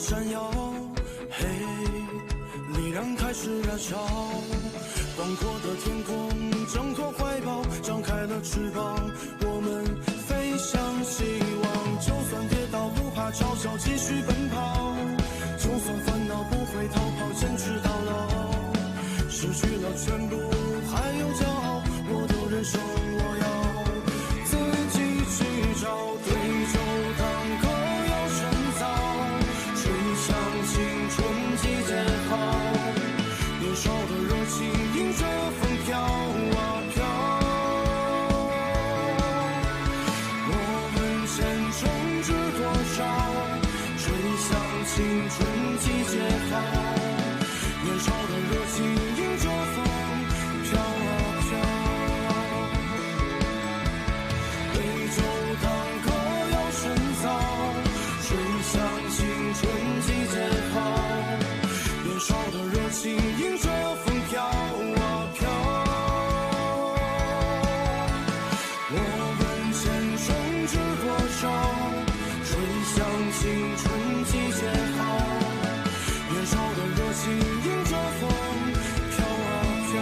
闪耀，嘿，力量开始燃烧，广阔的天空挣脱怀抱，张开了翅膀，我们飞向希望。就算跌倒不怕嘲笑，继续奔跑，就算烦恼不会逃跑，坚持到老。失去了全部还有骄傲，我的人生我要自己去找，对酒当歌要深造，吹响青春季节号，年少的热情迎着风飘啊飘，我们前程知多少，吹响青春季节号，年少的热情迎着风飘啊飘，对酒当歌要深造，吹响青春季节号，年少的热情迎着风飘啊飘，我们前程知多少，吹响青春季节号，年少的热情迎着风飘啊飘。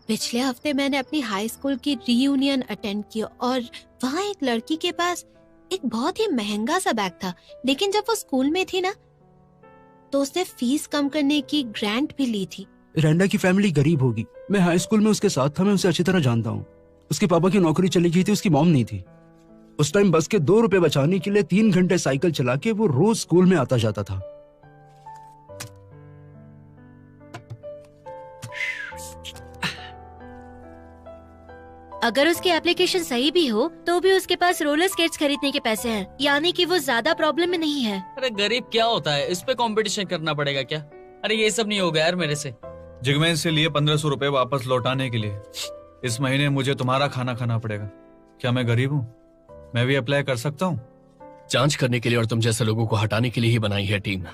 पिछले हफ्ते मैंने अपनी हाई स्कूल की रीयूनियन अटेंड की और वहाँ एक लड़की के पास एक बहुत ही महंगा सा बैग था, लेकिन जब वो स्कूल में थी ना तो उसने फीस कम करने की ग्रांट भी ली थी। रैंडा की फैमिली गरीब होगी। मैं हाई स्कूल में उसके साथ था, मैं उसे अच्छी तरह जानता हूँ। उसके पापा की नौकरी चली गई थी, उसकी मॉम नहीं थी। उस टाइम बस के 2 रुपए बचाने के लिए 3 घंटे साइकिल चला के वो रोज स्कूल में आता जाता था। अगर उसकी एप्लीकेशन सही भी हो तो भी उसके पास रोलर स्केट्स खरीदने के पैसे हैं, यानी कि वो ज्यादा प्रॉब्लम में नहीं है। अरे गरीब क्या होता है, इस पे कंपटीशन करना पड़ेगा क्या? अरे ये सब नहीं होगा यार मेरे से। जिगमैन से लिए 1500 रुपए वापस लौटाने के लिए इस महीने मुझे तुम्हारा खाना खाना पड़ेगा। क्या मैं गरीब हूँ? मैं भी अप्लाई कर सकता हूँ? जांच करने के लिए और तुम जैसे लोगों को हटाने के लिए ही बनाई है टीम।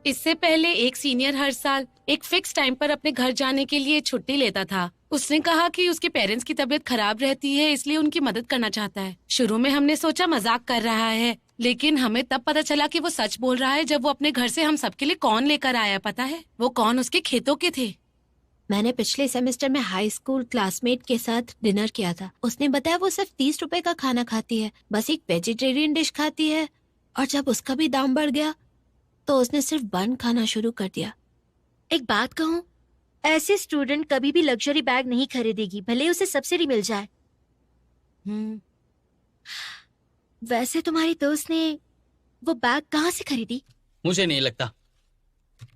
इससे पहले एक सीनियर हर साल एक फिक्स टाइम पर अपने घर जाने के लिए छुट्टी लेता था। उसने कहा कि उसके पेरेंट्स की तबीयत खराब रहती है, इसलिए उनकी मदद करना चाहता है। शुरू में हमने सोचा मजाक कर रहा है, लेकिन हमें तब पता चला कि वो सच बोल रहा है जब वो अपने घर से हम सबके लिए कॉर्न लेकर आया। पता है वो कॉर्न उसके खेतों के थे। मैंने पिछले सेमेस्टर में हाई स्कूल क्लासमेट के साथ डिनर किया था। उसने बताया वो सिर्फ 30 रुपए का खाना खाती है, बस एक वेजिटेरियन डिश खाती है, और जब उसका भी दाम बढ़ गया तो उसने सिर्फ बन खाना शुरू कर दिया। एक बात कहूँ, ऐसे स्टूडेंट कभी भी लग्जरी बैग नहीं खरीदेगी, भले उसे सब्सिडी मिल जाए। वैसे तुम्हारी दोस्त ने वो बैग कहाँ से खरीदी? मुझे नहीं लगता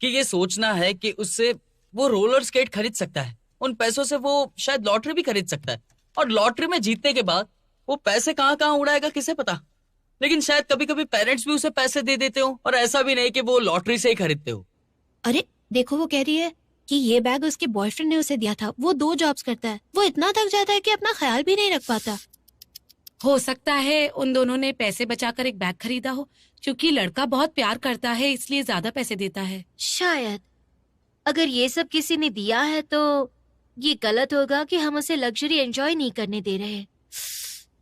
कि ये सोचना है कि उससे वो रोलर स्केट खरीद सकता है। उन पैसों से वो शायद लॉटरी भी खरीद सकता है, और लॉटरी में जीतने के बाद वो पैसे कहाँ कहाँ उड़ाएगा किसे पता। लेकिन शायद कभी कभी पेरेंट्स भी उसे पैसे दे देते हो, और ऐसा भी नहीं कि वो लॉटरी से ही खरीदते हो। अरे देखो, वो कह रही है कि ये बैग उसके बॉयफ्रेंड ने उसे दिया था। वो 2 जॉब्स करता है, वो इतना थक जाता है कि अपना ख्याल भी नहीं रख पाता। हो सकता है उन दोनों ने पैसे बचाकर एक बैग खरीदा हो, क्योंकि लड़का बहुत प्यार करता है इसलिए ज्यादा पैसे देता है। शायद अगर ये सब किसी ने दिया है तो ये गलत होगा कि हम उसे लग्जरी एंजॉय नहीं करने दे रहे।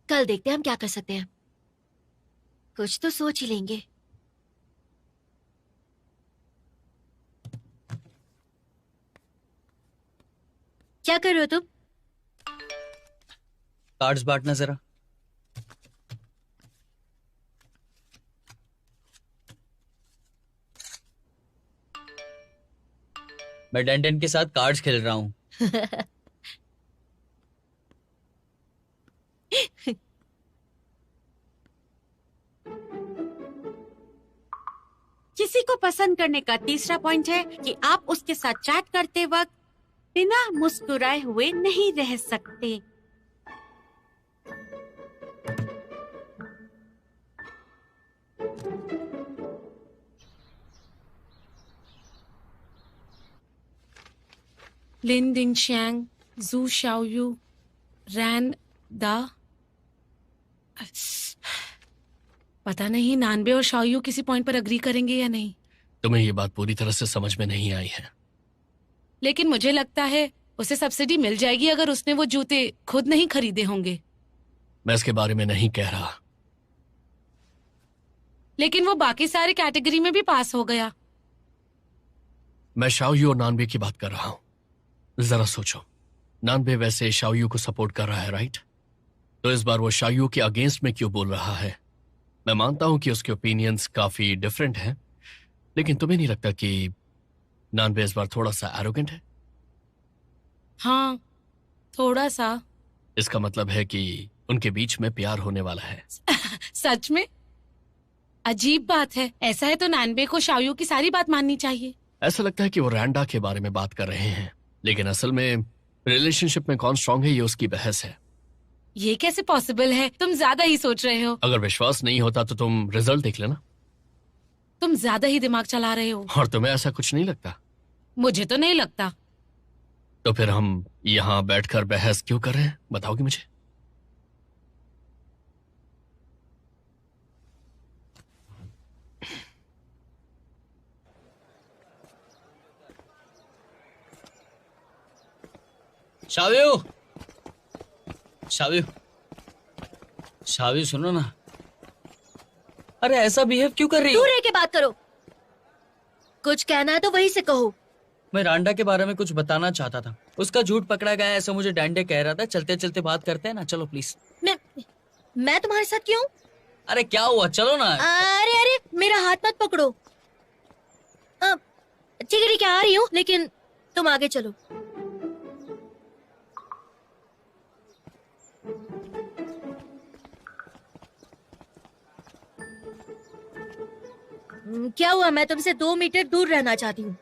कल देखते हैं हम क्या कर सकते हैं, कुछ तो सोच ही लेंगे। क्या कर रहे हो तुम? कार्ड्स बांटना जरा। मैं डेंटन के साथ कार्ड्स खेल रहा हूँ। किसी को पसंद करने का तीसरा पॉइंट है कि आप उसके साथ चैट करते वक्त बिना मुस्कुराए हुए नहीं रह सकते। लिन दिन शैंग, जू शाओयू, रैन दा। पता नहीं नानबे और शाओयू किसी पॉइंट पर अग्री करेंगे या नहीं, तुम्हें ये बात पूरी तरह से समझ में नहीं आई है। लेकिन मुझे लगता है उसे सब्सिडी मिल जाएगी अगर उसने वो जूते खुद नहीं खरीदे होंगे। मैं इसके बारे में नहीं कह रहा। लेकिन वो बाकी सारे कैटेगरी में भी पास हो गया। मैं शाओयू और नानबे की बात कर रहा हूं। जरा सोचो, नानबे वैसे शाओयू को सपोर्ट कर रहा है, राइट? तो इस बार वो शाओयू के अगेंस्ट में क्यों बोल रहा है? मैं मानता हूं कि उसके ओपिनियंस काफी डिफरेंट हैं, लेकिन तुम्हें नहीं लगता कि नानबे इस बार थोड़ा सा एरोगेंट है? हाँ, थोड़ा सा। इसका मतलब है कि उनके बीच में प्यार होने वाला है। सच में? अजीब बात है। ऐसा है तो नानबे को शाओयू की सारी बात माननी चाहिए। ऐसा लगता है कि वो रैंडा के बारे में बात कर रहे हैं, लेकिन असल में रिलेशनशिप में कौन स्ट्रांग है ये उसकी बहस है। ये कैसे पॉसिबल है? तुम ज्यादा ही सोच रहे हो। अगर विश्वास नहीं होता तो तुम रिजल्ट देख लेना। तुम ज्यादा ही दिमाग चला रहे हो। और तुम्हें ऐसा कुछ नहीं लगता? मुझे तो नहीं लगता। तो फिर हम यहाँ बैठकर बहस क्यों कर रहे हैं, बताओगी मुझे? शावियो, शावियो, शावियो सुनो ना। अरे ऐसा बिहेव क्यों कर रही हो? दूर रह के बात करो। कुछ कहना है तो वहीं से कहो। मैं रांडा के बारे में कुछ बताना चाहता था। उसका झूठ पकड़ा गया ऐसा मुझे डैंडे कह रहा था। चलते चलते बात करते हैं ना, चलो प्लीज। मैं तुम्हारे साथ क्यों? अरे क्या हुआ, चलो ना। अरे अरे मेरा हाथ मत पकड़ो। ठीक है ठीक है, आ रही हूँ, लेकिन तुम आगे चलो। क्या हुआ? मैं तुमसे 2 मीटर दूर रहना चाहती हूँ।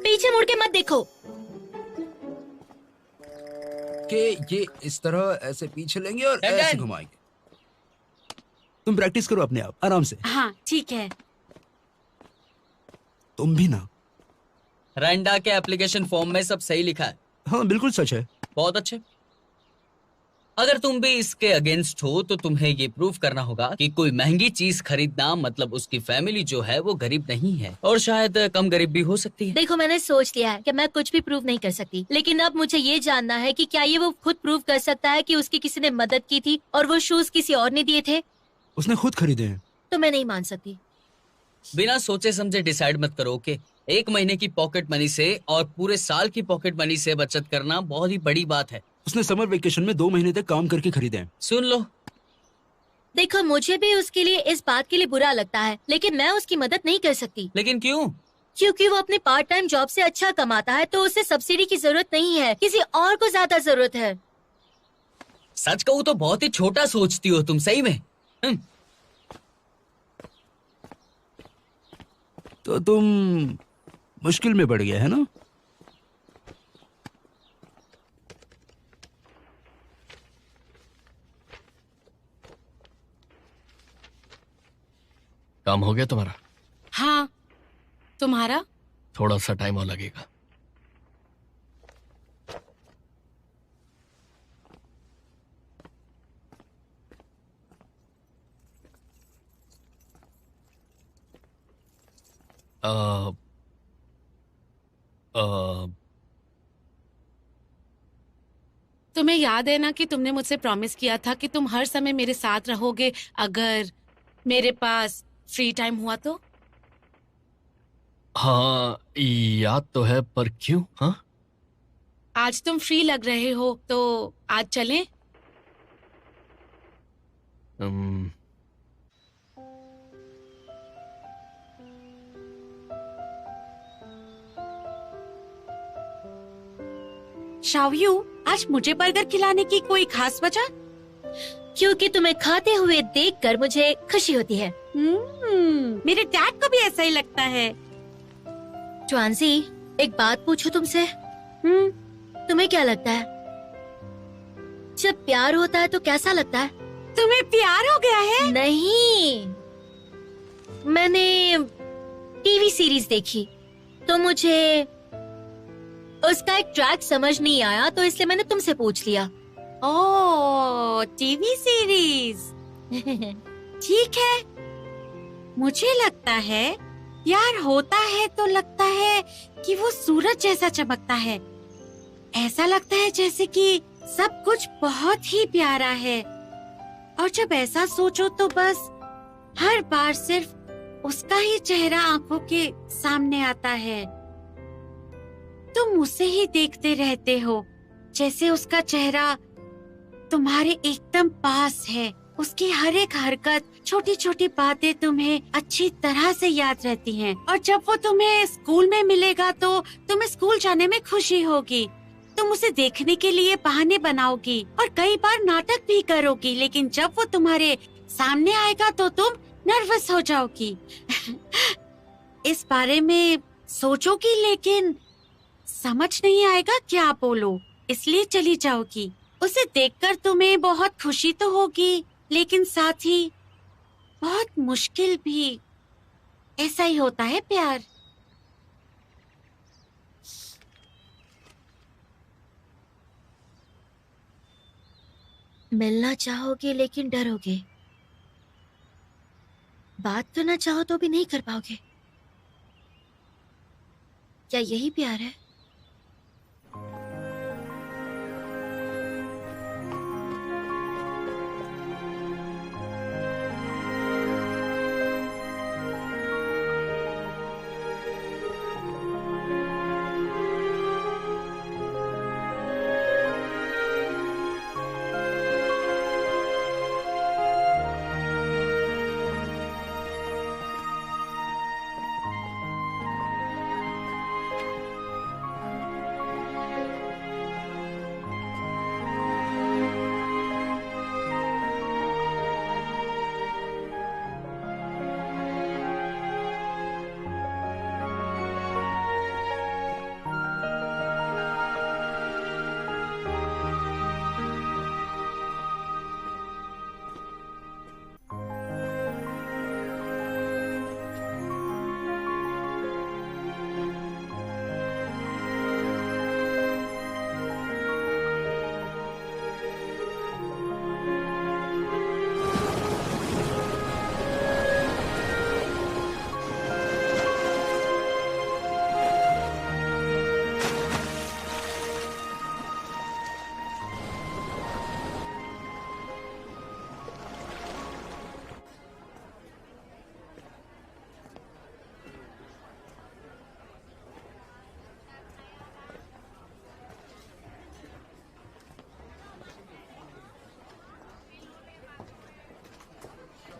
पीछे मुड़ के मत देखो। कि ये इस तरह ऐसे पीछे लेंगे और डैड, ऐसे डैड। घुमाएंगे। तुम प्रैक्टिस करो अपने आप, आराम से। हाँ ठीक है। तुम भी ना। रांडा के एप्लीकेशन फॉर्म में सब सही लिखा है। हाँ बिल्कुल सच है। बहुत अच्छे। अगर तुम भी इसके अगेंस्ट हो तो तुम्हें ये प्रूव करना होगा कि कोई महंगी चीज खरीदना मतलब उसकी फैमिली जो है वो गरीब नहीं है, और शायद कम गरीब भी हो सकती है। देखो, मैंने सोच लिया है कि मैं कुछ भी प्रूव नहीं कर सकती, लेकिन अब मुझे ये जानना है कि क्या ये वो खुद प्रूव कर सकता है कि उसकी किसी ने मदद की थी और वो शूज किसी और ने दिए थे। उसने खुद खरीदे हैं। तो मैं नहीं मान सकती। बिना सोचे समझे डिसाइड मत करो कि 1 महीने की पॉकेट मनी से और पूरे साल की पॉकेट मनी से बचत करना बहुत ही बड़ी बात है। उसने समर वेकेशन में 2 महीने तक काम करके खरीदे हैं। सुन लो, देखो, मुझे भी उसके लिए इस बात के लिए बुरा लगता है, लेकिन मैं उसकी मदद नहीं कर सकती। लेकिन क्यों? क्योंकि वो अपने पार्ट टाइम जॉब से अच्छा कमाता है, तो उसे सब्सिडी की जरूरत नहीं है, किसी और को ज्यादा जरूरत है। सच कहूँ तो बहुत ही छोटा सोचती हो तुम, सही में। तो तुम मुश्किल में पड़ गया है ना? काम हो गया तुम्हारा? हाँ, तुम्हारा? थोड़ा सा टाइम और लगेगा। तुम्हें याद है ना कि तुमने मुझसे प्रॉमिस किया था कि तुम हर समय मेरे साथ रहोगे अगर मेरे पास फ्री टाइम हुआ तो? हाँ याद तो है, पर क्यों? हाँ, आज तुम फ्री लग रहे हो तो आज चलें? अम, शाओयू, आज मुझे बर्गर खिलाने की कोई खास वजह? क्योंकि तुम्हें खाते हुए देखकर मुझे खुशी होती है। मेरे डैड को भी ऐसा ही लगता है। ट्वांसी, एक बात पूछूं तुमसे? तुम्हें क्या लगता है, जब प्यार होता है तो कैसा लगता है? तुम्हें प्यार हो गया है? नहीं, मैंने टीवी सीरीज देखी तो मुझे उसका एक ट्रैक समझ नहीं आया, तो इसलिए मैंने तुमसे पूछ लिया। ओह, टीवी सीरीज। ठीक है। मुझे लगता है प्यार होता है तो लगता है कि वो सूरज जैसा चमकता है। ऐसा लगता है जैसे कि सब कुछ बहुत ही प्यारा है। और जब ऐसा सोचो तो बस हर बार सिर्फ उसका ही चेहरा आंखों के सामने आता है। तुम उसे ही देखते रहते हो, जैसे उसका चेहरा तुम्हारे एकदम पास है। उसकी हर एक हरकत, छोटी छोटी बातें तुम्हें अच्छी तरह से याद रहती हैं। और जब वो तुम्हें स्कूल में मिलेगा तो तुम्हें स्कूल जाने में खुशी होगी। तुम उसे देखने के लिए बहाने बनाओगी और कई बार नाटक भी करोगी, लेकिन जब वो तुम्हारे सामने आएगा तो तुम नर्वस हो जाओगी। इस बारे में सोचोगी लेकिन समझ नहीं आएगा क्या बोलो, इसलिए चली जाओगी। उसे देखकर तुम्हें बहुत खुशी तो होगी, लेकिन साथ ही बहुत मुश्किल भी। ऐसा ही होता है प्यार। मिलना चाहोगे लेकिन डरोगे, बात करना चाहो तो भी नहीं कर पाओगे। क्या यही प्यार है?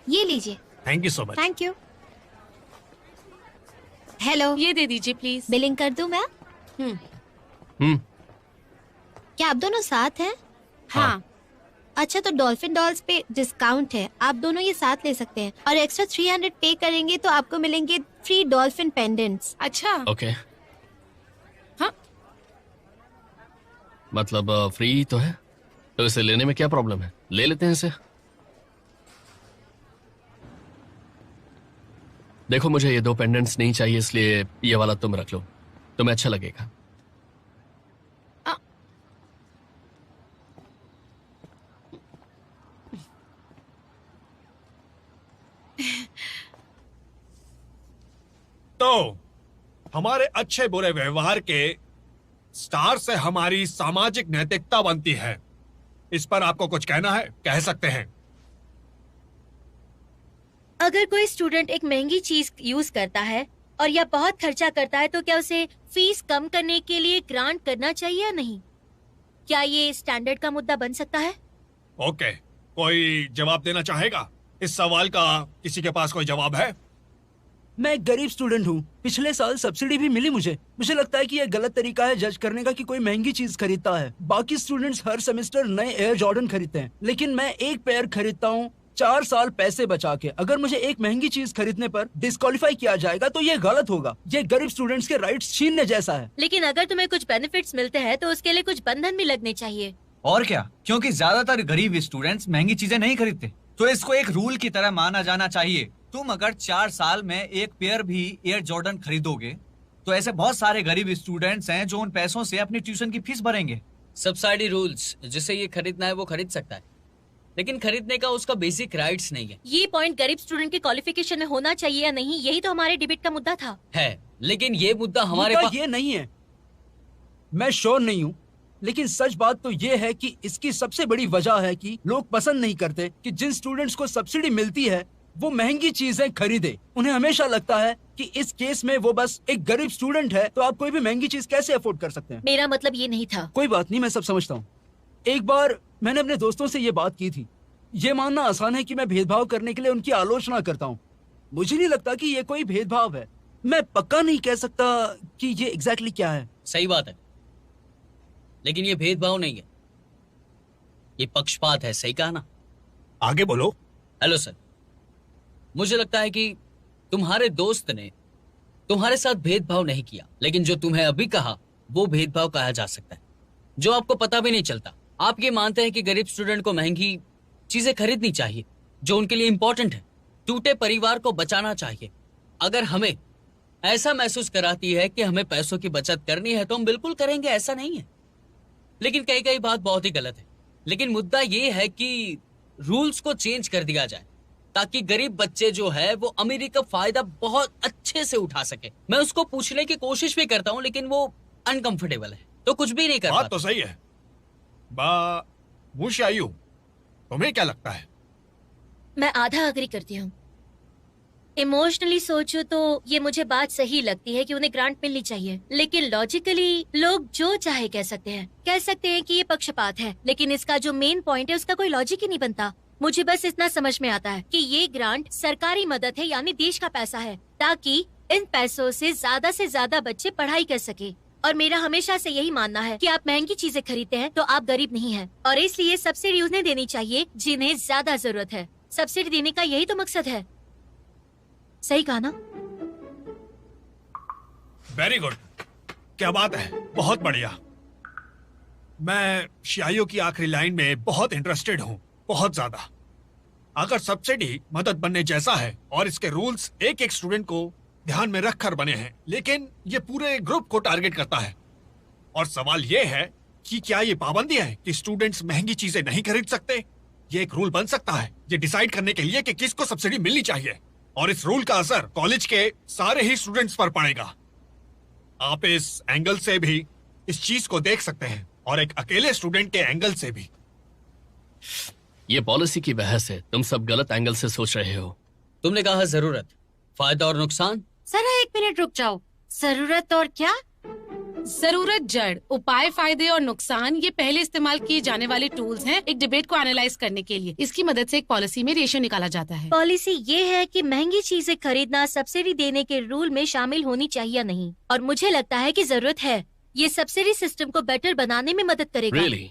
ये लीजिए। Thank you so much. Thank you. Hello, ये दे दीजिए प्लीज। बिलिंग कर दूं मैं? क्या आप दोनों साथ हैं? हाँ। अच्छा, तो डॉल्फिन डॉल्स पे डिस्काउंट है, आप दोनों ये साथ ले सकते हैं और एक्स्ट्रा 300 पे करेंगे तो आपको मिलेंगे फ्री डॉल्फिन पेंडेंट्स। अच्छा। ओके। हाँ। मतलब फ्री तो है, तो इसे लेने में क्या प्रॉब्लम है? ले लेते हैं इसे। देखो, मुझे ये 2 पेंडेंट्स नहीं चाहिए, इसलिए ये वाला तुम रख लो, तुम्हें अच्छा लगेगा। तो हमारे अच्छे बुरे व्यवहार के स्टार से हमारी सामाजिक नैतिकता बनती है। इस पर आपको कुछ कहना है? कह सकते हैं। अगर कोई स्टूडेंट एक महंगी चीज यूज करता है और या बहुत खर्चा करता है तो क्या उसे फीस कम करने के लिए ग्रांट करना चाहिए या नहीं? क्या ये स्टैंडर्ड का मुद्दा बन सकता है? ओके, कोई जवाब देना चाहेगा? इस सवाल का किसी के पास कोई जवाब है? मैं एक गरीब स्टूडेंट हूँ, पिछले साल सब्सिडी भी मिली मुझे। मुझे लगता है कि यह गलत तरीका है जज करने का कि कोई महंगी चीज खरीदता है। बाकी स्टूडेंट्स हर सेमेस्टर नए एयर जॉर्डन खरीदते हैं, लेकिन मैं एक पेयर खरीदता हूँ 4 साल पैसे बचा के। अगर मुझे एक महंगी चीज खरीदने पर डिस्क्वालीफाई किया जाएगा तो ये गलत होगा। ये गरीब स्टूडेंट्स के राइट्स छीनने जैसा है। लेकिन अगर तुम्हें कुछ बेनिफिट्स मिलते हैं तो उसके लिए कुछ बंधन भी लगने चाहिए। और क्या, क्योंकि ज्यादातर गरीब स्टूडेंट्स महंगी चीजें नहीं खरीदते, तो इसको एक रूल की तरह माना जाना चाहिए। तुम अगर 4 साल में एक पेयर भी एयर जॉर्डन खरीदोगे तो ऐसे बहुत सारे गरीब स्टूडेंट्स हैं जो उन पैसों से अपनी ट्यूशन की फीस भरेंगे। सब्सिडी रूल्स, जिसे ये खरीदना है वो खरीद सकता है, लेकिन खरीदने का उसका बेसिक राइट्स नहीं है। ये पॉइंट गरीब स्टूडेंट के क्वालिफिकेशन में होना चाहिए या नहीं, यही तो हमारे डिबेट का मुद्दा था। है, लेकिन ये मुद्दा हमारे मुद्दा ये नहीं है। मैं श्योर नहीं हूँ, लेकिन सच बात तो ये है कि इसकी सबसे बड़ी वजह है कि लोग पसंद नहीं करते कि जिन स्टूडेंट्स को सब्सिडी मिलती है वो महंगी चीजें खरीदे। उन्हें हमेशा लगता है कि इस केस में वो बस एक गरीब स्टूडेंट है, तो आप कोई भी महंगी चीज कैसे अफोर्ड कर सकते हैं। मेरा मतलब ये नहीं था। कोई बात नहीं, मैं सब समझता हूँ। एक बार मैंने अपने दोस्तों से ये बात की थी। ये मानना आसान है कि मैं भेदभाव करने के लिए उनकी आलोचना करता हूँ। मुझे नहीं लगता कि ये कोई भेदभाव है। मैं पक्का नहीं कह सकता कि ये एग्जैक्टली क्या है। सही बात है, लेकिन ये भेदभाव नहीं है, ये पक्षपात है। सही कहा ना? आगे बोलो। हेलो सर, मुझे लगता है कि तुम्हारे दोस्त ने तुम्हारे साथ भेदभाव नहीं किया, लेकिन जो तुम्हें अभी कहा वो भेदभाव कहा जा सकता है, जो आपको पता भी नहीं चलता। आप ये मानते हैं कि गरीब स्टूडेंट को महंगी चीजें खरीदनी चाहिए जो उनके लिए इंपॉर्टेंट है, टूटे परिवार को बचाना चाहिए। अगर हमें ऐसा महसूस कराती है कि हमें पैसों की बचत करनी है तो हम बिल्कुल करेंगे, ऐसा नहीं है। लेकिन कई बात बहुत ही गलत है। लेकिन मुद्दा ये है कि रूल्स को चेंज कर दिया जाए ताकि गरीब बच्चे जो है वो अमीरी का फायदा बहुत अच्छे से उठा सके। मैं उसको पूछने की कोशिश भी करता हूँ, लेकिन वो अनकंफर्टेबल है, तो कुछ भी नहीं कर बात पाता। तो सही है। मुशायू, तुम्हें क्या लगता है? मैं आधा अग्री करती हूँ। इमोशनली सोचो तो ये मुझे बात सही लगती है कि उन्हें ग्रांट मिलनी चाहिए, लेकिन लॉजिकली लोग जो चाहे कह सकते हैं कि ये पक्षपात है, लेकिन इसका जो मेन पॉइंट है उसका कोई लॉजिक ही नहीं बनता। मुझे बस इतना समझ में आता है कि ये ग्रांट सरकारी मदद है, यानी देश का पैसा है, ताकि इन पैसों से ज्यादा बच्चे पढ़ाई कर सके। और मेरा हमेशा से यही मानना है कि आप महंगी चीजें खरीदते हैं तो आप गरीब नहीं हैं, और इसलिए सब्सिडी उन्हें देनी चाहिए जिन्हें ज्यादा जरूरत है। सब्सिडी देने का यही तो मकसद है। सही कहा ना? वेरी गुड, क्या बात है, बहुत बढ़िया। मैं शाइयो की आखिरी लाइन में बहुत इंटरेस्टेड हूँ, बहुत ज्यादा। अगर सब्सिडी मदद बनने जैसा है और इसके रूल्स एक एक स्टूडेंट को ध्यान में रखकर बने हैं, लेकिन ये पूरे ग्रुप को टारगेट करता है। और सवाल ये है कि क्या ये पाबंदी है कि स्टूडेंट्स महंगी चीजें नहीं खरीद सकते? ये एक रूल बन सकता है ये डिसाइड करने के लिए कि किसको सब्सिडी मिलनी चाहिए, और इस रूल का असर कॉलेज के सारे ही स्टूडेंट्स पर पड़ेगा। आप इस एंगल से भी इस चीज को देख सकते हैं और एक अकेले स्टूडेंट के एंगल से भी। ये पॉलिसी की बहस है, तुम सब गलत एंगल से सोच रहे हो। तुमने कहा जरूरत, फायदा और नुकसान। जरा एक मिनट रुक जाओ। जरूरत और क्या? जरूरत जड़, उपाय, फायदे और नुकसान ये पहले इस्तेमाल किए जाने वाले टूल्स हैं एक डिबेट को एनालाइज करने के लिए। इसकी मदद से एक पॉलिसी में रेशियो निकाला जाता है। पॉलिसी ये है कि महंगी चीजें खरीदना सब्सिडी देने के रूल में शामिल होनी चाहिए या नहीं, और मुझे लगता है कि जरूरत है। ये सब्सिडी सिस्टम को बेटर बनाने में मदद करेगा। Really?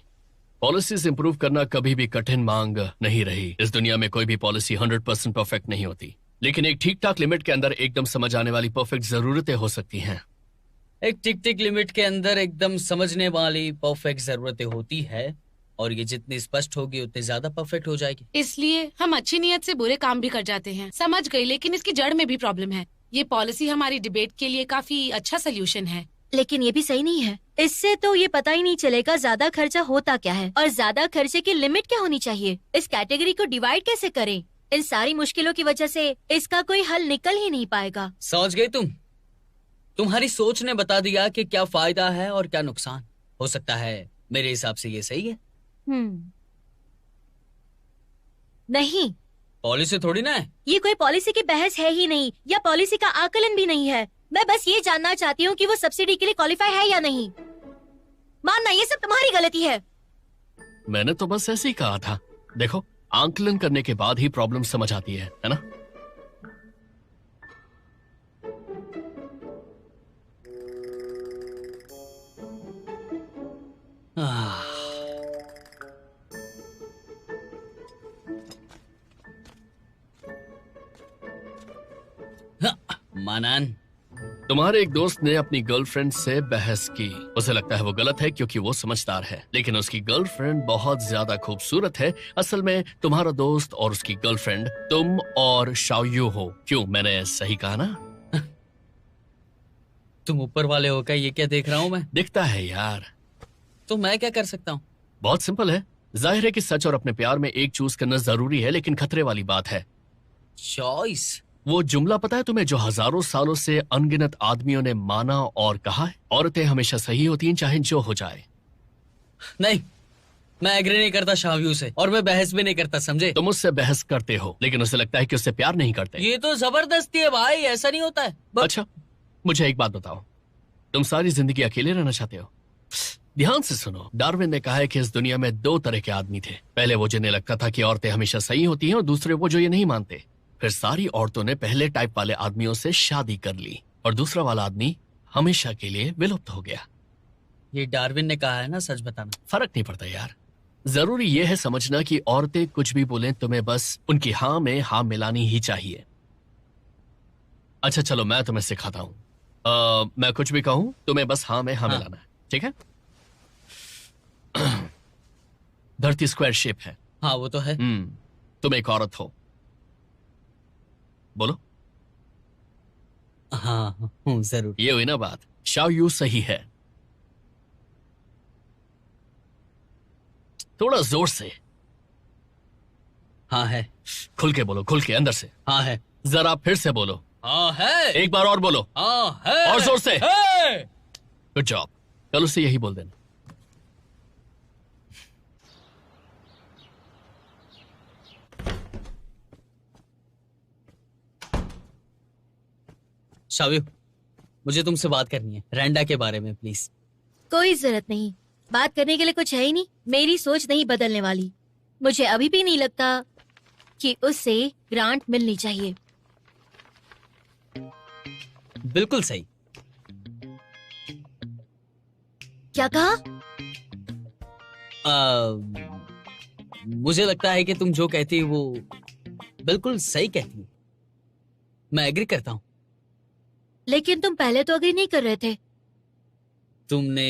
पॉलिसीज इंप्रूव करना कभी भी कठिन मांग नहीं रही। इस दुनिया में कोई भी पॉलिसी 100% परफेक्ट नहीं होती, लेकिन एक ठीक ठाक लिमिट के अंदर एकदम समझ आने वाली परफेक्ट जरूरतें हो सकती हैं। एक टिक टिक लिमिट के अंदर एकदम समझने वाली परफेक्ट जरूरतें होती है, और ये जितनी स्पष्ट होगी उतनी ज्यादा परफेक्ट हो जाएगी। इसलिए हम अच्छी नीयत से बुरे काम भी कर जाते हैं। समझ गई, लेकिन इसकी जड़ में भी प्रॉब्लम है। ये पॉलिसी हमारी डिबेट के लिए काफी अच्छा सोल्यूशन है, लेकिन ये भी सही नहीं है। इससे तो ये पता ही नहीं चलेगा ज्यादा खर्चा होता क्या है और ज्यादा खर्चे की लिमिट क्या होनी चाहिए। इस कैटेगरी को डिवाइड कैसे करें? इन सारी मुश्किलों की वजह से इसका कोई हल निकल ही नहीं पाएगा। समझ गई तुम? तुम्हारी सोच ने बता दिया कि क्या फायदा है और क्या नुकसान हो सकता है। मेरे हिसाब से ये सही है। नहीं, पॉलिसी थोड़ी ना है। ये कोई पॉलिसी की बहस है ही नहीं, या पॉलिसी का आकलन भी नहीं है। मैं बस ये जानना चाहती हूँ कि वो सब्सिडी के लिए क्वालिफाई है या नहीं। मानना ये सब तुम्हारी गलती है। मैंने तो बस ऐसे ही कहा था। देखो, आंकलन करने के बाद ही प्रॉब्लम समझ आती है ना? मानन, तुम्हारे एक दोस्त ने अपनी गर्लफ्रेंड से बहस की। उसे लगता है वो गलत है क्योंकि वो समझदार है, लेकिन उसकी गर्लफ्रेंड बहुत ज्यादा खूबसूरत है। असल में तुम्हारा दोस्त और उसकी गर्लफ्रेंड तुम और शाओयू हो। क्यों, मैंने सही कहा ना? तुम ऊपर वाले हो क्या? ये क्या देख रहा हूँ मैं? दिखता है यार। तो मैं क्या कर सकता हूँ? बहुत सिंपल है। जाहिर है कि सच और अपने प्यार में एक चूज करना जरूरी है, लेकिन खतरे वाली बात है। चॉइस? वो जुमला पता है तुम्हें, जो हजारों सालों से अनगिनत आदमियों ने माना और कहा है, औरतें हमेशा सही होती हैं चाहे जो हो जाए। नहीं, मैं एग्री नहीं करता शाहव्यू से, और मैं बहस भी नहीं करता, समझे? तुम उससे बहस करते हो, लेकिन उसे लगता है कि उससे प्यार नहीं करते। ये तो जबरदस्ती है भाई, ऐसा नहीं होता है। अच्छा, मुझे एक बात बताओ, तुम सारी जिंदगी अकेले रहना चाहते हो? ध्यान से सुनो, डार्विन ने कहा है कि इस दुनिया में दो तरह के आदमी थे। पहले वो जिन्हें लगता था कि औरतें हमेशा सही होती हैं, और दूसरे वो जो ये नहीं मानते। फिर सारी औरतों ने पहले टाइप वाले आदमियों से शादी कर ली, और दूसरा वाला आदमी हमेशा के लिए विलुप्त हो गया। ये डार्विन ने कहा है ना, सच बताना। फर्क नहीं पड़ता यार, जरूरी ये है समझना कि औरतें कुछ भी बोलें, तुम्हें बस उनकी हाँ में हाँ मिलानी ही चाहिए। अच्छा चलो, मैं तुम्हें सिखाता हूं। मैं कुछ भी कहूं, तुम्हें बस हाँ में हाँ मिलाना है, ठीक है? धरती स्क्वायर शेप है। हाँ वो तो है। तुम एक औरत हो, बोलो। हाँ हूँ, जरूर। ये हुई ना बात। शाओयू सही है। थोड़ा जोर से। हाँ है। खुल के बोलो, खुल के, अंदर से। हाँ है। जरा फिर से बोलो। हाँ है। एक बार और बोलो। हाँ है। और जोर से। है। Good job. कल उसे यही बोल देना। शाव्यू, मुझे तुमसे बात करनी है रैंडा के बारे में, प्लीज। कोई जरूरत नहीं, बात करने के लिए कुछ है ही नहीं। मेरी सोच नहीं बदलने वाली। मुझे अभी भी नहीं लगता कि उससे ग्रांट मिलनी चाहिए। बिल्कुल सही। क्या कहा? मुझे लगता है कि तुम जो कहती हो वो बिल्कुल सही कहती हो। मैं एग्री करता हूँ। लेकिन तुम पहले तो अग्री नहीं कर रहे थे। तुमने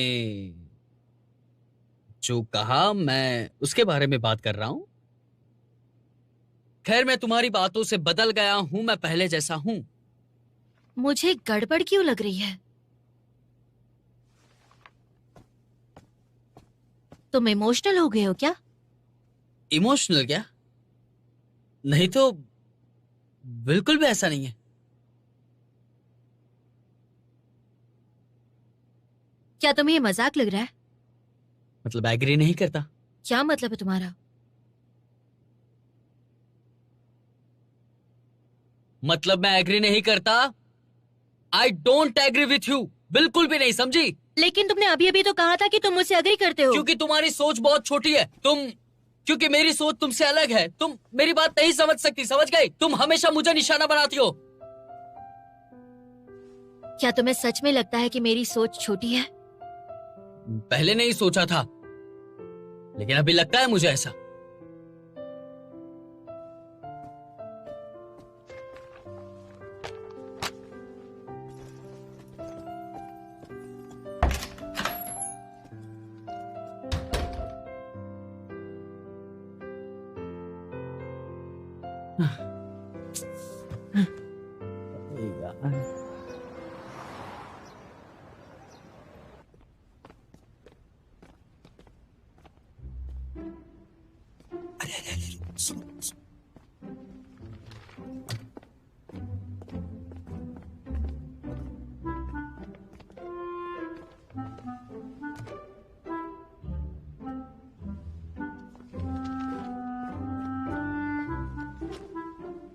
जो कहा, मैं उसके बारे में बात कर रहा हूं। खैर, मैं तुम्हारी बातों से बदल गया हूं, मैं पहले जैसा हूं। मुझे गड़बड़ क्यों लग रही है? तुम इमोशनल हो गए हो क्या? इमोशनल क्या? नहीं तो, बिल्कुल भी ऐसा नहीं है। क्या तुम्हें ये मजाक लग रहा है? मतलब एग्री नहीं करता? क्या मतलब है तुम्हारा? मतलब मैं एग्री नहीं करता। I don't agree with you, बिल्कुल भी नहीं, समझी? लेकिन तुमने अभी अभी तो कहा था कि तुम मुझसे एग्री करते हो। क्योंकि तुम्हारी सोच बहुत छोटी है। क्योंकि मेरी सोच तुमसे अलग है। तुम मेरी बात नहीं समझ सकती, समझ गई? तुम हमेशा मुझे निशाना बनाती हो। क्या तुम्हें सच में लगता है कि मेरी सोच छोटी है? पहले नहीं सोचा था, लेकिन अभी लगता है मुझे ऐसा।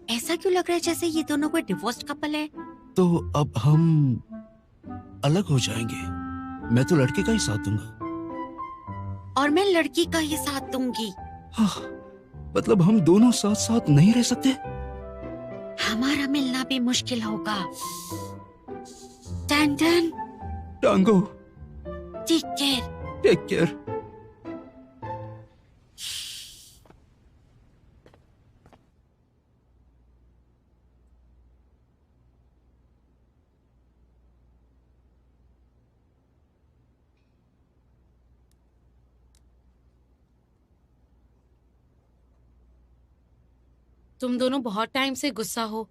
ऐसा क्यों लग रहा है जैसे ये दोनों कोई डिवोर्स्ड कपल है? तो अब हम अलग हो जाएंगे। मैं तो लड़के का ही साथ दूंगा और मैं लड़की का ही साथ दूंगी। हाँ, मतलब हम दोनों साथ साथ नहीं रह सकते? हमारा मिलना भी मुश्किल होगा। टन टन। टांगो। Take care. Take care. तुम दोनों बहुत टाइम से गुस्सा हो,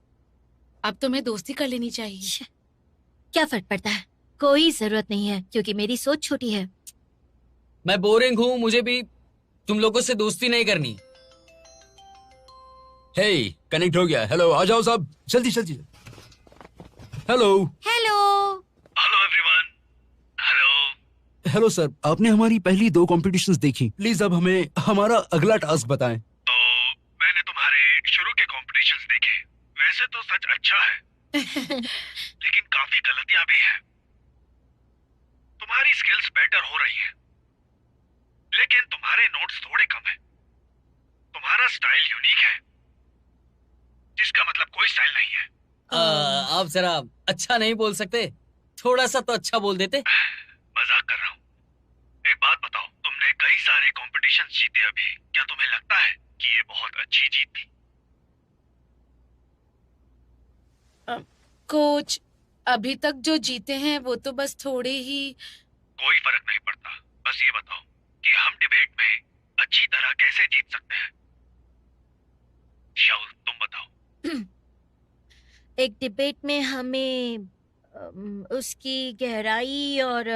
अब तुम्हें दोस्ती कर लेनी चाहिए। क्या फर्क पड़ता है? कोई जरूरत नहीं है, क्योंकि मेरी सोच छोटी है। मैं बोरिंग हूँ, मुझे भी तुम लोगों से दोस्ती नहीं करनी। हे, कनेक्ट हो गया। हेलो, आ जाओ साहब, जल्दी जल्दी। Hello hello. Hello everyone. Hello. Hello sir, आपने हमारी पहली 2 कॉम्पिटिशन्स देखी, प्लीज अब हमें हमारा अगला टास्क बताएं। तो मैंने तुम्हारे शुरू के कॉम्पिटिशन्स देखे, वैसे तो सच अच्छा है लेकिन काफी गलतियां भी हैं। तुम्हारी स्किल्स बेटर हो रही हैं, लेकिन तुम्हारे नोट्स थोड़े कम हैं। तुम्हारा स्टाइल यूनिक है, जिसका मतलब कोई स्टाइल नहीं है। आप जरा अच्छा नहीं बोल सकते? थोड़ा सा तो अच्छा बोल देते। मजाक कर रहा हूँ। एक बात बताओ, तुमने कई सारे कॉम्पिटिशन्स जीते अभी, क्या तुम्हें लगता है कि ये बहुत अच्छी जीत थी? कोच, अभी तक जो जीते हैं वो तो बस थोड़े ही। कोई फर्क नहीं पड़ता, बस ये बताओ कि हम डिबेट में अच्छी तरह कैसे जीत सकते हैं। शाउल, तुम बताओ। एक डिबेट में हमें उसकी गहराई और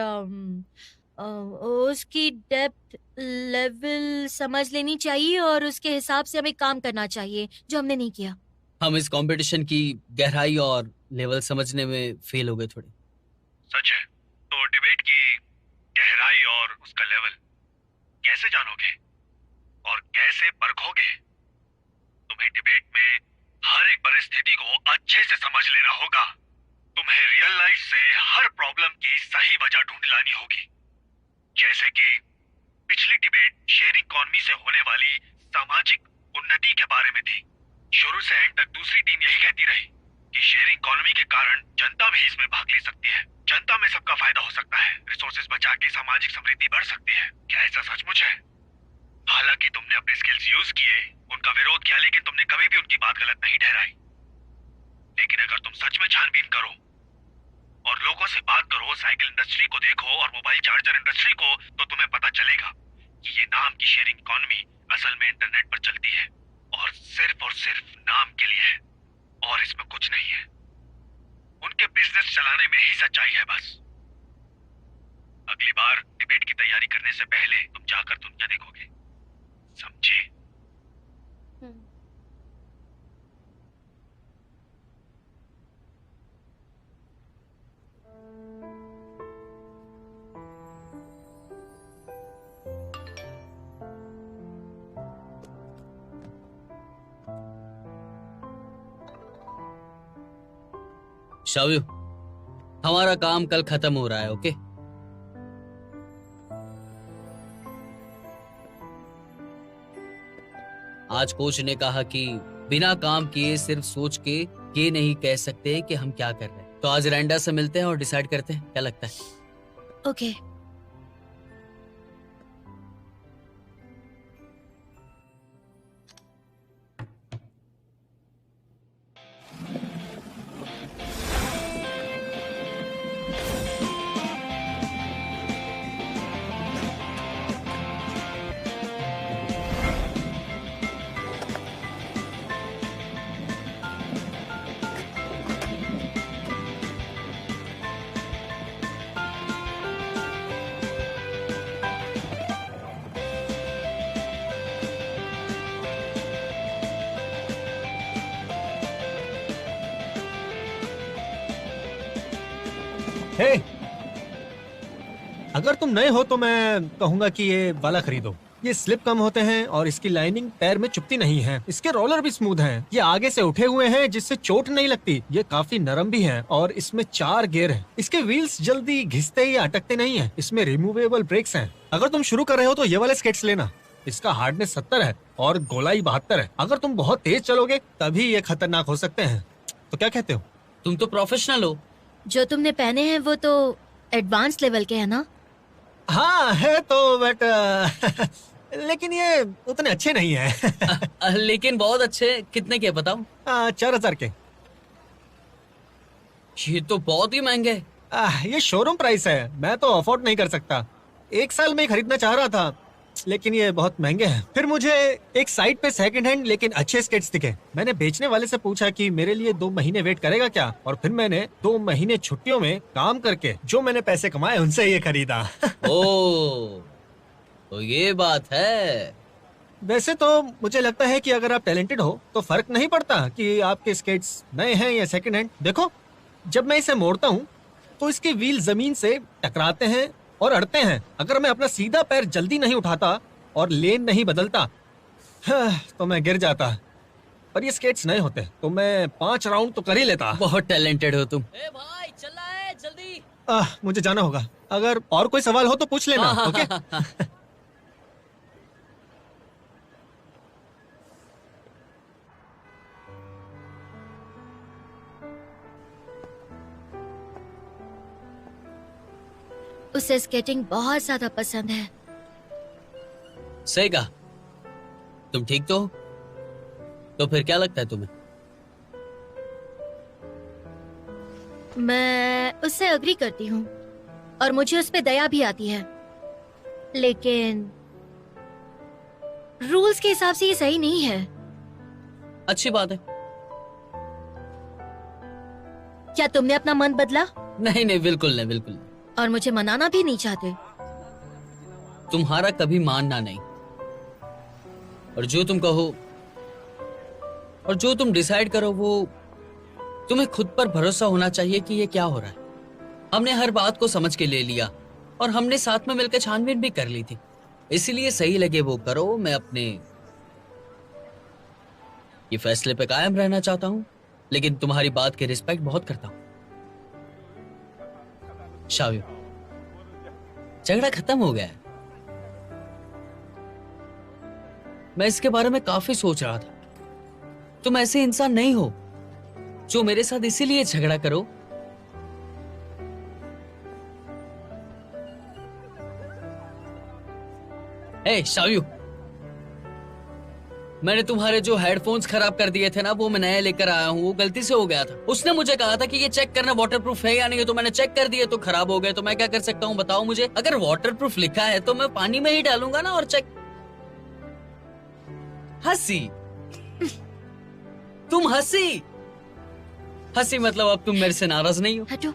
उसकी डेप्थ लेवल समझ लेनी चाहिए और उसके हिसाब से हमें काम करना चाहिए, जो हमने नहीं किया। हम इस कंपटीशन की गहराई और लेवल समझने में फेल हो गए थोड़े। सच है? तो डिबेट की गहराई और उसका लेवल कैसे जानोगे और कैसे परखोगे? तुम्हें डिबेट में हर एक परिस्थिति को अच्छे से समझ लेना होगा। तुम्हें रियल लाइफ से हर प्रॉब्लम की सही वजह ढूंढ लानी होगी। जैसे कि पिछली डिबेट शेयरिंग इकोनॉमी से होने वाली सामाजिक उन्नति के बारे में थी। शुरू से एंड तक दूसरी टीम यही कहती रही कि शेयरिंग इकोनॉमी के कारण जनता भी इसमें भाग ले सकती है, जनता में सबका फायदा हो सकता है, रिसोर्सेज बचा के सामाजिक समृद्धि बढ़ सकती है। क्या ऐसा सचमुच है? हालांकि तुमने अपने स्किल्स यूज किए, उनका विरोध किया, लेकिन तुमने कभी भी उनकी बात गलत नहीं ठहराई। लेकिन अगर तुम सच में छानबीन करो और लोगों से बात करो, साइकिल इंडस्ट्री को देखो और मोबाइल चार्जर इंडस्ट्री को, तो तुम्हें पता चलेगा कि ये नाम की शेयरिंग इकोनॉमी असल में इंटरनेट पर चलती है और सिर्फ नाम के लिए है, और इसमें कुछ नहीं है। उनके बिजनेस चलाने में ही सच्चाई है बस। अगली बार डिबेट की तैयारी करने से पहले तुम जाकर दुनिया देखोगे, समझे? शाव्यू, हमारा काम कल खत्म हो रहा है, ओके? आज कोच ने कहा कि बिना काम किए सिर्फ सोच के ये नहीं कह सकते कि हम क्या कर रहे हैं। तो आज रैंडा से मिलते हैं और डिसाइड करते हैं, क्या लगता है? ओके। हे, अगर तुम नए हो तो मैं कहूंगा कि ये वाला खरीदो। ये स्लिप कम होते हैं और इसकी लाइनिंग पैर में चुभती नहीं है। इसके रोलर भी स्मूथ हैं। ये आगे से उठे हुए हैं जिससे चोट नहीं लगती। ये काफी नरम भी हैं और इसमें 4 गियर हैं। इसके व्हील्स जल्दी घिसते या अटकते नहीं हैं। इसमें रिमूवेबल ब्रेक्स हैं। अगर तुम शुरू कर रहे हो तो ये वाले स्केट्स लेना। इसका हार्डनेस 70 है और गोलाई 72 है। अगर तुम बहुत तेज चलोगे तभी ये खतरनाक हो सकते हैं। तो क्या कहते हो? तुम तो प्रोफेशनल हो। जो तुमने पहने हैं वो तो एडवांस लेवल के है ना? हाँ है तो, बट लेकिन ये उतने अच्छे नहीं है। लेकिन बहुत अच्छे। कितने के बताओ? 4000 के। ये तो बहुत ही महंगे है। ये शोरूम प्राइस है, मैं तो अफोर्ड नहीं कर सकता। 1 साल में खरीदना चाह रहा था, लेकिन ये बहुत महंगे हैं। फिर मुझे एक साइट पे सेकंड हैंड लेकिन अच्छे स्केट्स दिखे। मैंने बेचने वाले से पूछा कि मेरे लिए 2 महीने वेट करेगा क्या, और फिर मैंने 2 महीने छुट्टियों में काम करके जो मैंने पैसे कमाए उनसे ये खरीदा। ओह, तो ये बात है। वैसे तो मुझे लगता है कि अगर आप टैलेंटेड हो तो फर्क नहीं पड़ता कि आपके स्केट्स नए हैं या सेकंड हैंड। देखो, जब मैं इसे मोड़ता हूँ तो इसके व्हील जमीन से टकराते हैं और अड़ते हैं। अगर मैं अपना सीधा पैर जल्दी नहीं उठाता और लेन नहीं बदलता तो मैं गिर जाता। पर ये स्केट्स नए होते तो मैं 5 राउंड तो कर ही लेता। बहुत टैलेंटेड हो तुम। ए भाई चल रहा है जल्दी। मुझे जाना होगा। अगर और कोई सवाल हो तो पूछ लेना। ओके? उसे स्केटिंग बहुत ज्यादा पसंद है। सही कहा। तुम ठीक तो हो? तो फिर क्या लगता है तुम्हें? मैं उससे अग्री करती हूँ और मुझे उस पे दया भी आती है, लेकिन रूल्स के हिसाब से ये सही नहीं है। अच्छी बात है। क्या तुमने अपना मन बदला? नहीं नहीं, बिल्कुल नहीं, बिल्कुल नहीं। और मुझे मनाना भी नहीं चाहते? तुम्हारा कभी मानना नहीं। और जो तुम कहो और जो तुम डिसाइड करो वो तुम्हें खुद पर भरोसा होना चाहिए कि ये क्या हो रहा है। हमने हर बात को समझ के ले लिया और हमने साथ में मिलकर छानबीन भी कर ली थी, इसलिए सही लगे वो करो। मैं अपने ये फैसले पे कायम रहना चाहता हूं, लेकिन तुम्हारी बात की रिस्पेक्ट बहुत करता हूं। शाओयू, झगड़ा खत्म हो गया है। मैं इसके बारे में काफी सोच रहा था। तुम ऐसे इंसान नहीं हो जो मेरे साथ इसीलिए झगड़ा करो। ए शाओयू, मैंने तुम्हारे जो हेडफोन्स खराब कर दिए थे ना, वो मैं नए लेकर आया हूँ। वो गलती से हो गया था। उसने मुझे कहा था कि ये चेक करना वाटरप्रूफ है या नहीं है, तो मैंने चेक कर दिए तो खराब हो गए। तो मैं क्या कर सकता हूँ बताओ मुझे? अगर वाटरप्रूफ लिखा है तो मैं पानी में ही डालूंगा ना और चेक। हंसी तुम हंसी हंसी मतलब अब तुम मेरे से नाराज नहीं हो? हटो।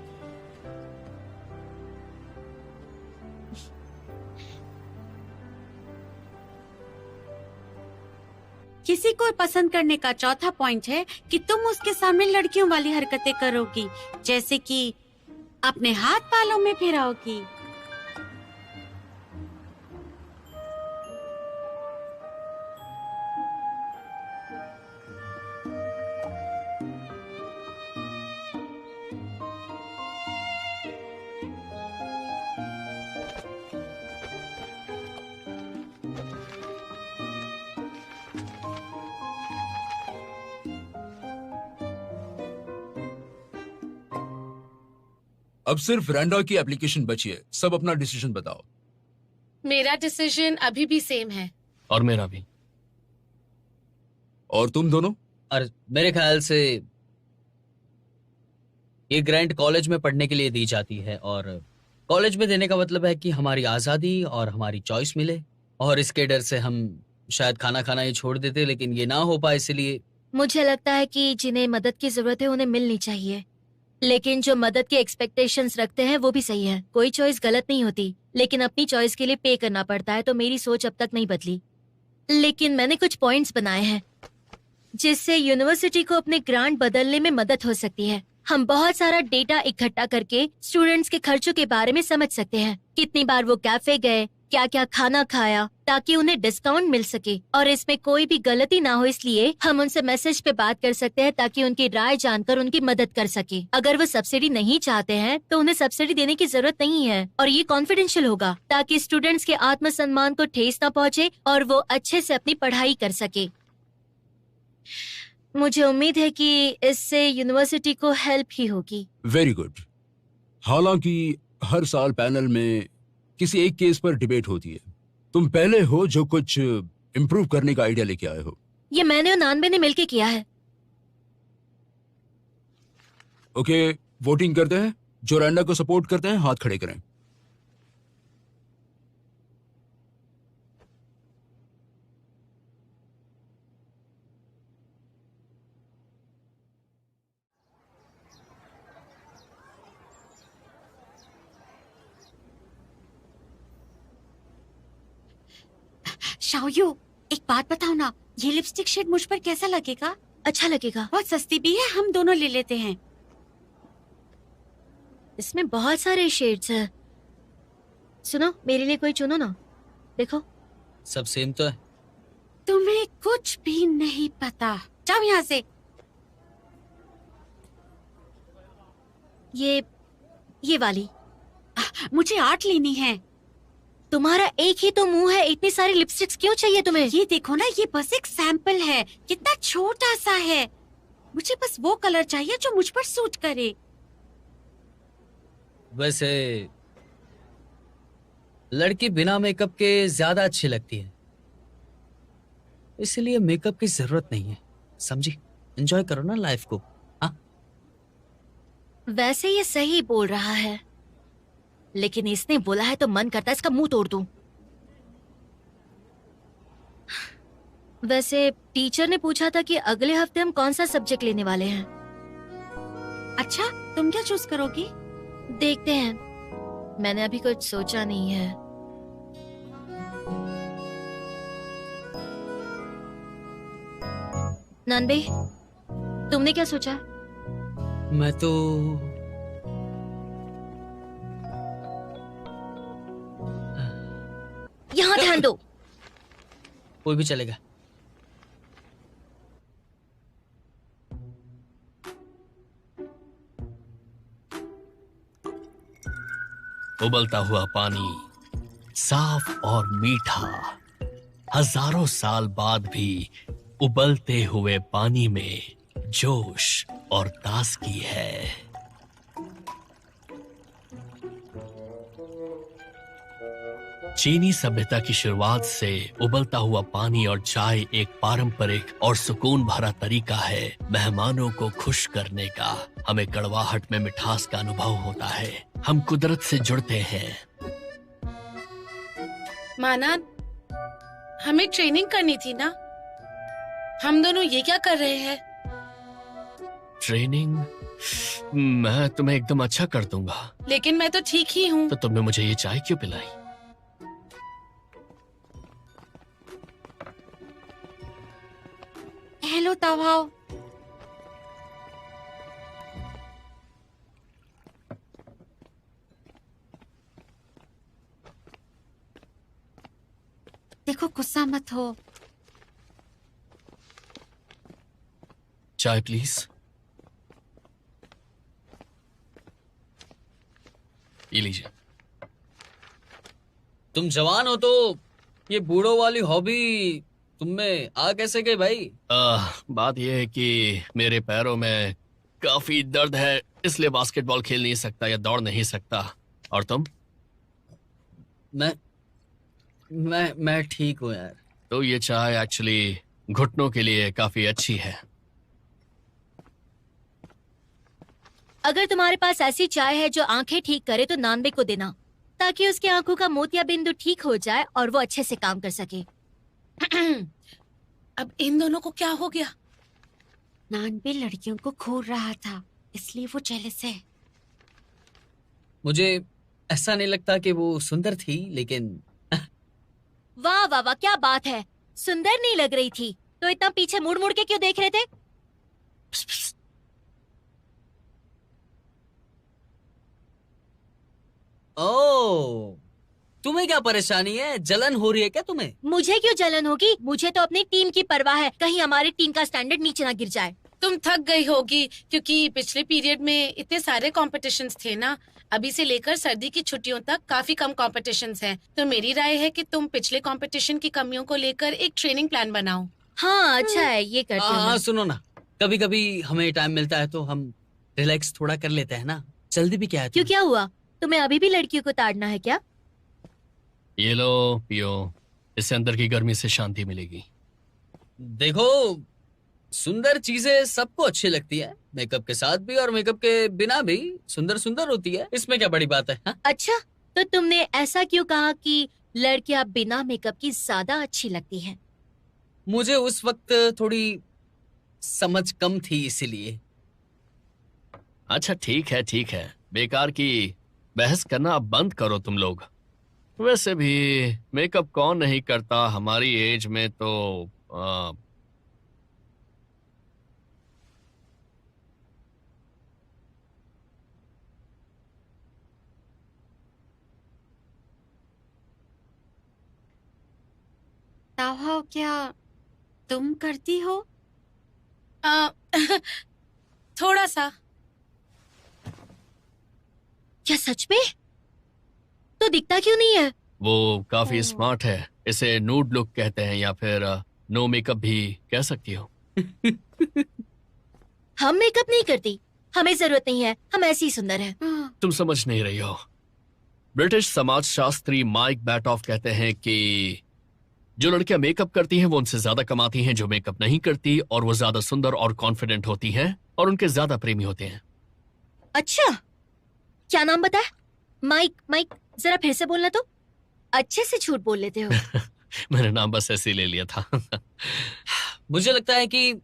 किसी को पसंद करने का चौथा पॉइंट है कि तुम उसके सामने लड़कियों वाली हरकतें करोगी, जैसे कि अपने हाथ बालों में फिराओगी। अब सिर्फ रैंडा की एप्लीकेशन बची है। सब अपना डिसीजन बताओ। मेरा डिसीजन अभी भी सेम है। और मेरा भी। और तुम दोनों? और मेरे ख्याल से ये ग्रांट कॉलेज में पढ़ने के लिए दी जाती है, और कॉलेज में देने का मतलब है कि हमारी आजादी और हमारी चॉइस मिले। और इसके डर से हम शायद खाना खाना ही छोड़ देते, लेकिन ये ना हो पाए, इसलिए मुझे लगता है कि जिन्हें मदद की जरूरत है उन्हें मिलनी चाहिए, लेकिन जो मदद के एक्सपेक्टेशंस रखते हैं वो भी सही है। कोई चॉइस गलत नहीं होती, लेकिन अपनी चॉइस के लिए पे करना पड़ता है। तो मेरी सोच अब तक नहीं बदली, लेकिन मैंने कुछ पॉइंट्स बनाए हैं जिससे यूनिवर्सिटी को अपने ग्रांट बदलने में मदद हो सकती है। हम बहुत सारा डेटा इकट्ठा करके स्टूडेंट्स के खर्चों के बारे में समझ सकते हैं, कितनी बार वो कैफे गए, क्या क्या खाना खाया, ताकि उन्हें डिस्काउंट मिल सके और इसमें कोई भी गलती ना हो। इसलिए हम उनसे मैसेज पे बात कर सकते हैं ताकि उनकी राय जानकर उनकी मदद कर सके। अगर वो सब्सिडी नहीं चाहते हैं तो उन्हें सब्सिडी देने की जरूरत नहीं है, और ये कॉन्फिडेंशियल होगा ताकि स्टूडेंट्स के आत्मसम्मान को ठेस न पहुंचे और वो अच्छे से अपनी पढ़ाई कर सके। मुझे उम्मीद है कि इससे यूनिवर्सिटी को हेल्प ही होगी। Very good. हालांकि हर साल पैनल में किसी एक केस पर डिबेट होती है। तुम पहले हो जो कुछ इम्प्रूव करने का आइडिया लेके आए हो। ये मैंने और नानबे ने मिलके किया है। ओके, वोटिंग करते हैं। जो रैंडा को सपोर्ट करते हैं हाथ खड़े करें। शाओयू, एक बात बताओ ना, ये लिपस्टिक शेड मुझ पर कैसा लगेगा? अच्छा लगेगा। बहुत सस्ती भी है, हम दोनों ले लेते हैं। इसमें बहुत सारे शेड्स हैं। सुनो, मेरे लिए कोई चुनो ना। देखो, सब सेम तो है। तुम्हें कुछ भी नहीं पता, जाओ यहाँ से। ये वाली। मुझे 8 लेनी है। तुम्हारा एक ही तो मुंह है, इतनी सारी लिपस्टिक्स क्यों चाहिए तुम्हें? ये देखो ना, ये बस एक सैंपल है, कितना छोटा सा है। मुझे बस वो कलर चाहिए जो मुझ पर सूट करे। वैसे लड़की बिना मेकअप के ज्यादा अच्छी लगती है, इसलिए मेकअप की जरूरत नहीं है, समझी? एंजॉय करो ना लाइफ को। हाँ, वैसे ये सही बोल रहा है, लेकिन इसने बोला है तो मन करता है इसका मुंह तोड़ दूं। वैसे टीचर ने पूछा था कि अगले हफ्ते हम कौन सा सब्जेक्ट लेने वाले हैं। अच्छा, तुम क्या चूज करोगी? देखते हैं, मैंने अभी कुछ सोचा नहीं है। नानबे, तुमने क्या सोचा? मैं तो यहाँ ध्यान दो। कोई भी चलेगा। उबलता हुआ पानी, साफ और मीठा, हजारों साल बाद भी उबलते हुए पानी में जोश और ताजगी है। चीनी सभ्यता की शुरुआत से उबलता हुआ पानी और चाय एक पारंपरिक और सुकून भरा तरीका है मेहमानों को खुश करने का। हमें कड़वाहट में मिठास का अनुभव होता है, हम कुदरत से जुड़ते हैं। माना, हमें ट्रेनिंग करनी थी ना, हम दोनों ये क्या कर रहे हैं? ट्रेनिंग? मैं तुम्हें एकदम अच्छा कर दूंगा। लेकिन मैं तो ठीक ही हूँ। तो तुमने मुझे ये चाय क्यों पिलाई? हेलो तावाओ। देखो, गुस्सा मत हो। चाय प्लीज। ये लीजिए। तुम जवान हो तो ये बूढ़ों वाली हॉबी तुम में आ कैसे गई भाई? बात यह है कि मेरे पैरों में काफी दर्द है, इसलिए बास्केटबॉल खेल नहीं सकता या दौड़ नहीं सकता। और तुम? मैं ठीक हूँ यार। तो ये चाय एक्चुअली घुटनों के लिए काफी अच्छी है। अगर तुम्हारे पास ऐसी चाय है जो आंखें ठीक करे तो नानबे को देना, ताकि उसकी आंखों का मोतिया बिंदु ठीक हो जाए और वो अच्छे से काम कर सके। अब इन दोनों को क्या हो गया? नानबे लड़कियों को घूर रहा था, इसलिए वो जेलस है। मुझे ऐसा नहीं लगता कि वो सुंदर थी, लेकिन वाह वाह वाह, क्या बात है। सुंदर नहीं लग रही थी तो इतना पीछे मुड़ मुड़ के क्यों देख रहे थे? ओह, तुम्हें क्या परेशानी है? जलन हो रही है क्या तुम्हें? मुझे क्यों जलन होगी? मुझे तो अपनी टीम की परवाह है, कहीं हमारी टीम का स्टैंडर्ड नीचे ना गिर जाए। तुम थक गई होगी क्योंकि पिछले पीरियड में इतने सारे कॉम्पिटिशन्स थे ना। अभी से लेकर सर्दी की छुट्टियों तक काफी कम कॉम्पिटिशन्स हैं। तो मेरी राय है कि तुम पिछले कॉम्पिटिशन की कमियों को लेकर एक ट्रेनिंग प्लान बनाओ। हाँ अच्छा है, ये करते हैं। हाँ सुनो ना, कभी कभी हमें टाइम मिलता है तो हम रिलैक्स थोड़ा कर लेते हैं ना। जल्दी भी क्या है क्यों, तुम्हें? क्या हुआ? तुम्हें अभी भी लड़कियों को ताड़ना है क्या? ये लो पियो, इससे अंदर की गर्मी से शांति मिलेगी। देखो, सुंदर चीजें सबको अच्छी लगती है, मेकअप के साथ भी और मेकअप के बिना भी सुंदर सुंदर होती है। इसमें क्या बड़ी बात है? हा? अच्छा, तो तुमने ऐसा क्यों कहा कि लड़कियां बिना मेकअप की ज्यादा अच्छी लगती हैं? मुझे उस वक्त थोड़ी समझ कम थी, इसीलिए। अच्छा ठीक है, बेकार की बहस करना अब बंद करो तुम लोग। वैसे भी मेकअप कौन नहीं करता हमारी एज में तो ताओ, क्या तुम करती हो? थोड़ा सा। क्या सच में? तो दिखता क्यों नहीं है? वो काफी स्मार्ट है, इसे नूड लुक कहते हैं या फिर नो मेकअप भी कह सकती हो। हम मेकअप नहीं करती, हमें जरूरत नहीं है, हम ऐसे ही सुंदर हैं। तुम समझ नहीं रही हो। ब्रिटिश समाजशास्त्री माइक बैटऑफ कहते हैं कि जो लड़कियां मेकअप करती हैं वो उनसे ज्यादा कमाती हैं जो मेकअप नहीं करती, और वो ज्यादा सुंदर और कॉन्फिडेंट होती हैं और उनके ज्यादा प्रेमी होते हैं। अच्छा, क्या नाम बताया? माइक। माइक जरा फिर से बोलना तो। अच्छे से झूठ बोल लेते हो। मैंने नाम बस ऐसे ही ले लिया था। मुझे लगता है कि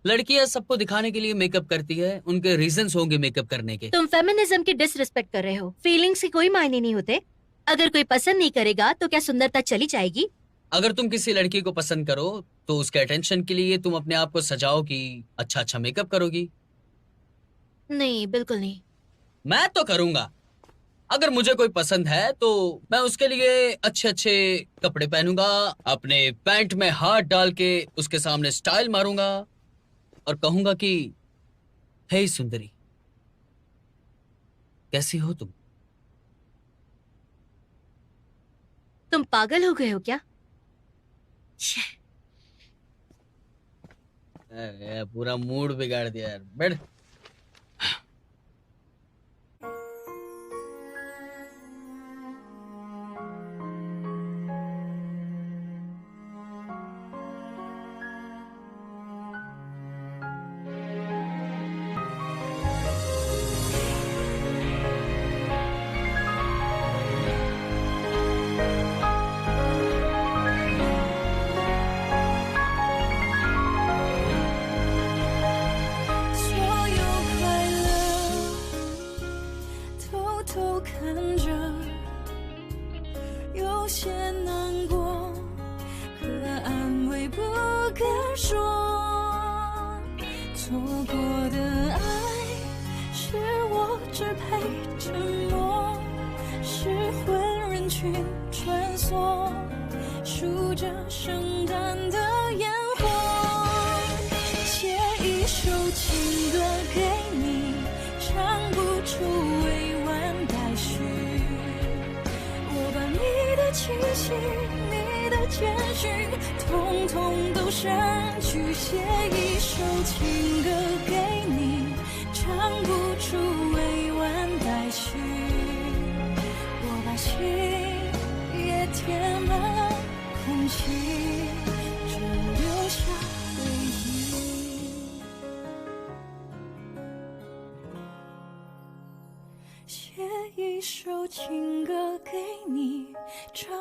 लड़कियां सबको दिखाने के लिए मेकअप करती है, उनके रीजंस होंगे मेकअप करने के। तुम फेमिनिज्म की डिसरिस्पेक्ट कर रहे हो। फीलिंग्स की कोई मायने नहीं होते। अगर कोई पसंद नहीं करेगा तो क्या सुंदरता चली जाएगी? अगर तुम किसी लड़की को पसंद करो तो उसके अटेंशन के लिए तुम अपने आप को सजाओ कि अच्छा मेकअप करोगी। नहीं, बिल्कुल नहीं। मैं तो करूंगा। अगर मुझे कोई पसंद है तो मैं उसके लिए अच्छे अच्छे कपड़े पहनूंगा, अपने पैंट में हाथ डाल के उसके सामने स्टाइल मारूंगा और कहूंगा कि हे सुंदरी, कैसी हो तुम? तुम पागल हो गए हो क्या? पूरा मूड बिगाड़ दिया यार। बैठ।写一首情歌给你，唱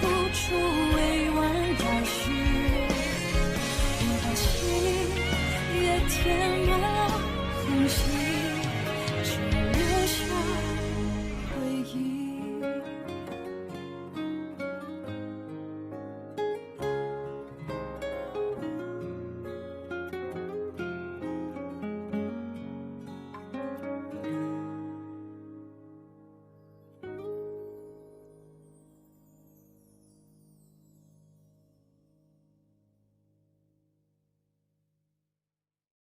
不出委婉